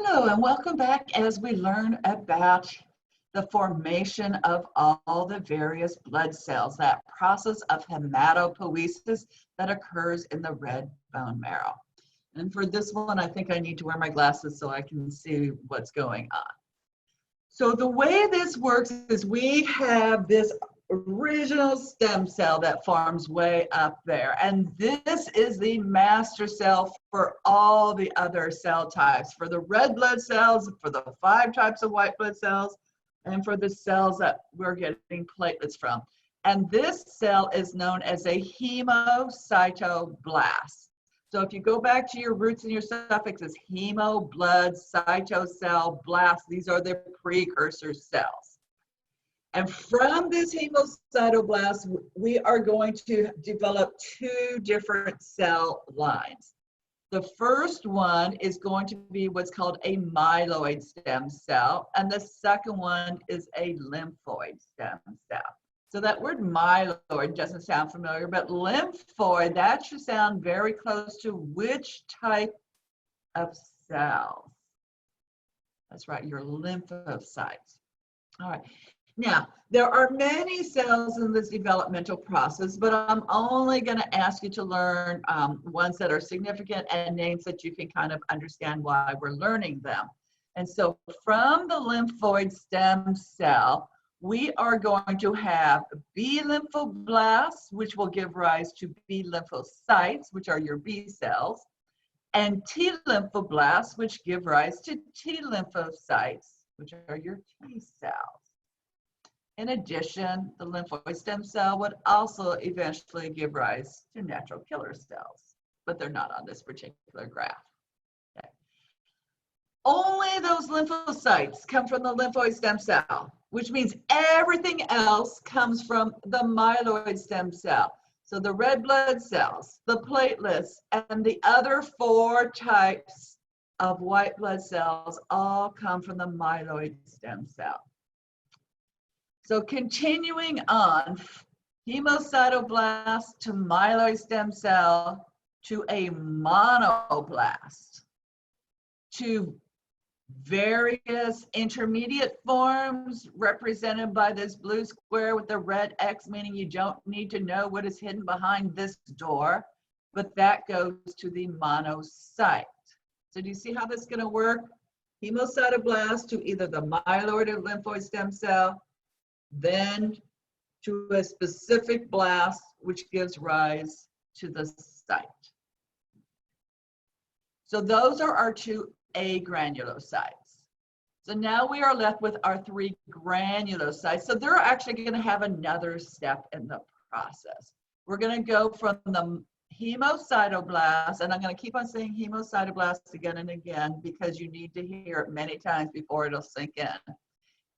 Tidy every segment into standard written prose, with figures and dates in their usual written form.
Hello and welcome back as we learn about the formation of all the various blood cells, that process of hematopoiesis that occurs in the red bone marrow. And for this one, I think I need to wear my glasses so I can see what's going on. So the way this works is we have this original stem cell that forms way up there. And this is the master cell for all the other cell types, for the red blood cells, for the 5 types of white blood cells, and for the cells that we're getting platelets from. And this cell is known as a hemocytoblast. So if you go back to your roots and your suffixes, hemo, blood, cytocell, blast, these are the precursor cells. And from this hemocytoblast, we are going to develop 2 different cell lines. The first one is going to be what's called a myeloid stem cell, and the second one is a lymphoid stem cell. So that word myeloid doesn't sound familiar, but lymphoid, that should sound very close to which type of cells? That's right, your lymphocytes. All right. Now, there are many cells in this developmental process, but I'm only going to ask you to learn ones that are significant and names that you can kind of understand why we're learning them. And so from the lymphoid stem cell, we are going to have B lymphoblasts, which will give rise to B lymphocytes, which are your B cells, and T lymphoblasts, which give rise to T lymphocytes, which are your T cells. In addition, the lymphoid stem cell would also eventually give rise to natural killer cells, but they're not on this particular graph. Okay. Only those lymphocytes come from the lymphoid stem cell, which means everything else comes from the myeloid stem cell. So the red blood cells, the platelets, and the other 4 types of white blood cells all come from the myeloid stem cell. So continuing on, hemocytoblast to myeloid stem cell to a monoblast to various intermediate forms represented by this blue square with the red X, meaning you don't need to know what is hidden behind this door, but that goes to the monocyte. So do you see how this is going to work? Hemocytoblast to either the myeloid or lymphoid stem cell, then to a specific blast, which gives rise to the site. So those are our 2 agranulocytes. So now we are left with our 3 granulocytes. So they're actually going to have another step in the process. We're going to go from the hemocytoblast, and I'm going to keep on saying hemocytoblast again and again because you need to hear it many times before it'll sink in.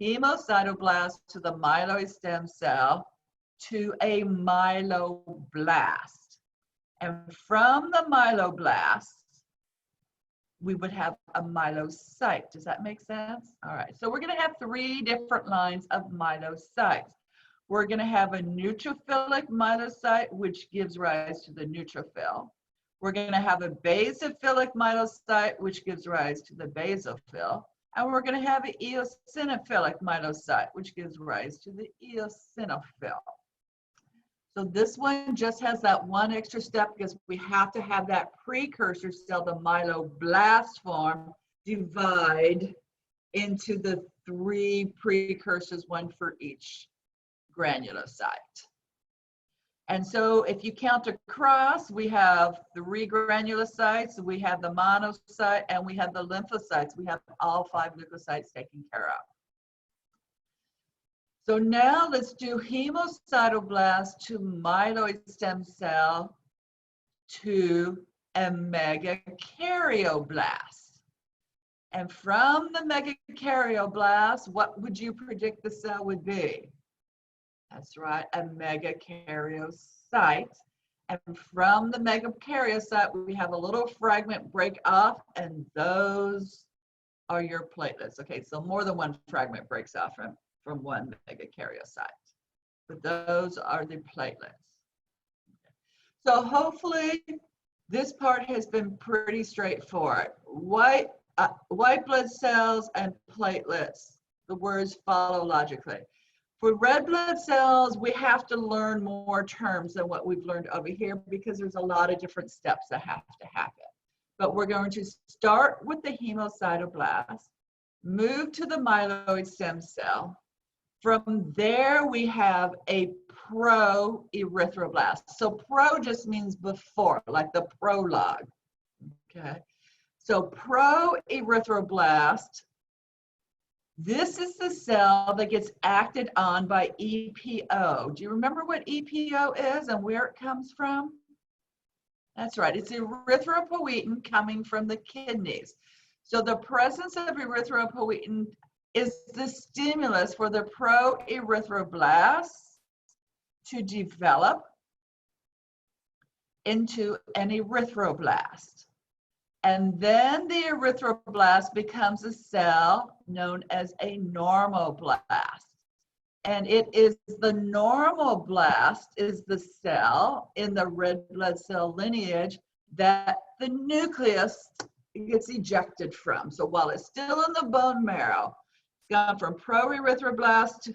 Hemocytoblast to the myeloid stem cell to a myeloblast. And from the myeloblast, we would have a myelocyte. Does that make sense? All right, so we're going to have 3 different lines of myelocytes. We're going to have a neutrophilic myelocyte, which gives rise to the neutrophil. We're going to have a basophilic myelocyte, which gives rise to the basophil. And we're going to have an eosinophilic myelocyte, which gives rise to the eosinophil. So this one just has that one extra step because we have to have that precursor cell, the myeloblast form, divide into the 3 precursors, 1 for each granulocyte. And so if you count across, we have 3 granulocytes, we have the monocyte, and we have the lymphocytes. We have all 5 leukocytes taken care of. So now let's do hemocytoblast to myeloid stem cell to a megakaryoblast. And from the megakaryoblast, what would you predict the cell would be? That's right, a megakaryocyte. And from the megakaryocyte, we have a little fragment break off, and those are your platelets. Okay, so more than one fragment breaks off from one megakaryocyte. But those are the platelets. So hopefully this part has been pretty straightforward. White white blood cells and platelets, the words follow logically. For red blood cells, we have to learn more terms than what we've learned over here because there's a lot of different steps that have to happen. But we're going to start with the hemocytoblast, move to the myeloid stem cell. From there, we have a pro-erythroblast. So pro just means before, like the prologue, okay? So pro-erythroblast, this is the cell that gets acted on by EPO. Do you remember what EPO is and where it comes from? That's right, it's erythropoietin coming from the kidneys. So the presence of erythropoietin is the stimulus for the pro-erythroblasts to develop into an erythroblast. And then the erythroblast becomes a cell known as a normoblast. And it is the normoblast is the cell in the red blood cell lineage that the nucleus gets ejected from. So while it's still in the bone marrow, it's gone from pro-erythroblast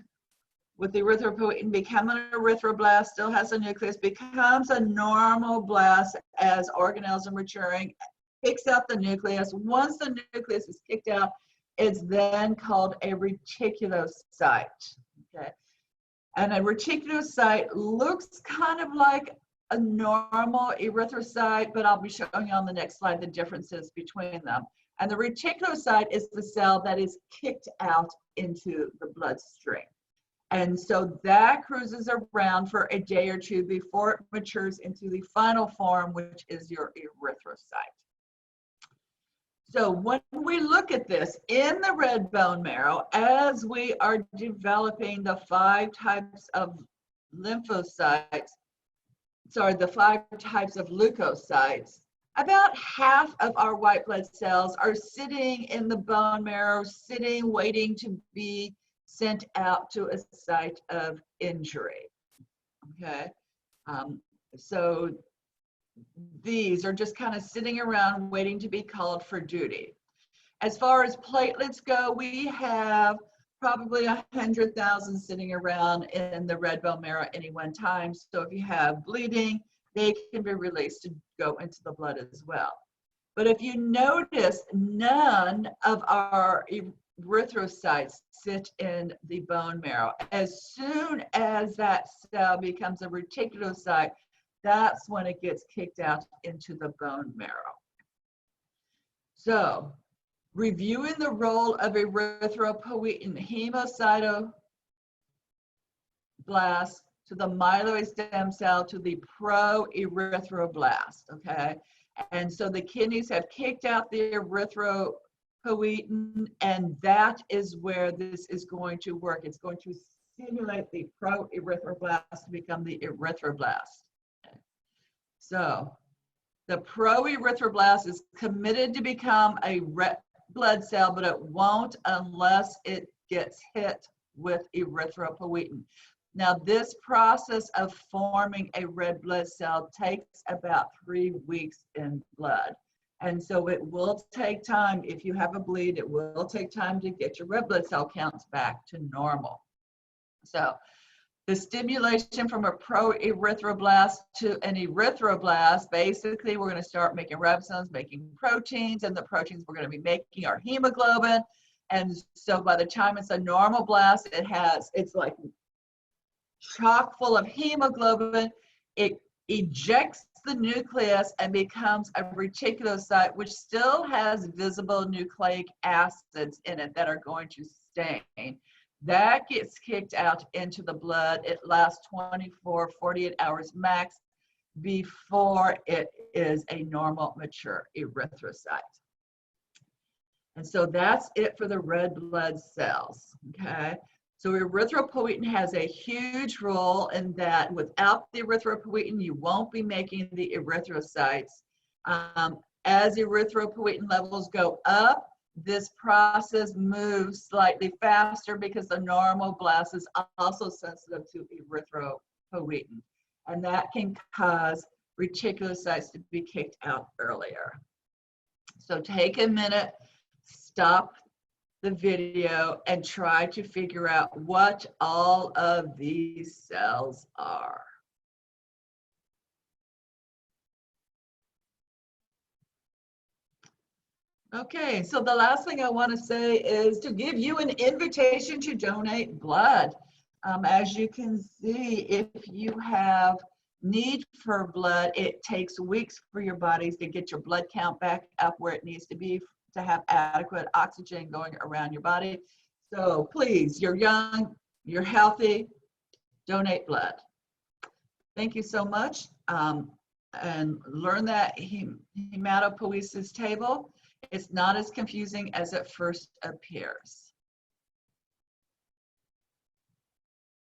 with the erythropoietin, become an erythroblast, still has a nucleus, becomes a normoblast as organelles are maturing, kicks out the nucleus. Once the nucleus is kicked out, it's then called a reticulocyte. Okay, and a reticulocyte looks kind of like a normal erythrocyte, but I'll be showing you on the next slide the differences between them. And the reticulocyte is the cell that is kicked out into the bloodstream. And so that cruises around for a day or two before it matures into the final form, which is your erythrocyte. So when we look at this in the red bone marrow, as we are developing the 5 types of lymphocytes, the 5 types of leukocytes, about half of our white blood cells are sitting in the bone marrow, waiting to be sent out to a site of injury, okay? So these are just kind of sitting around waiting to be called for duty. As far as platelets go, we have probably 100,000 sitting around in the red bone marrow at any one time. So if you have bleeding, they can be released to go into the blood as well. But if you notice, none of our erythrocytes sit in the bone marrow. As soon as that cell becomes a reticulocyte, that's when it gets kicked out into the bone marrow. So, reviewing the role of erythropoietin, hemocytoblast to the myeloid stem cell to the pro-erythroblast, okay? And so the kidneys have kicked out the erythropoietin, and that is where this is going to work. It's going to stimulate the pro-erythroblast to become the erythroblast. So the pro-erythroblast is committed to become a red blood cell, but it won't unless it gets hit with erythropoietin. Now, this process of forming a red blood cell takes about 3 weeks in blood. And so it will take time. If you have a bleed, it will take time to get your red blood cell counts back to normal. So the stimulation from a pro-erythroblast to an erythroblast, basically we're going to start making ribosomes, making proteins, and the proteins we're going to be making are hemoglobin. And so by the time it's a normal blast, it's like chock full of hemoglobin. It ejects the nucleus and becomes a reticulocyte, which still has visible nucleic acids in it that are going to stain. That gets kicked out into the blood. It lasts 24, 48 hours max before it is a normal, mature erythrocyte. And so that's it for the red blood cells, okay? So erythropoietin has a huge role in that. Without the erythropoietin, you won't be making the erythrocytes. As erythropoietin levels go up, this process moves slightly faster because the normoblast is also sensitive to erythropoietin. And that can cause reticulocytes to be kicked out earlier. So take a minute stop the video and try to figure out what all of these cells are. Okay, so the last thing I want to say is to give you an invitation to donate blood. As you can see, if you have need for blood, it takes weeks for your bodies to get your blood count back up where it needs to be to have adequate oxygen going around your body. So please, you're young, you're healthy, donate blood. Thank you so much. And learn that hematopoiesis table. It's not as confusing as it first appears.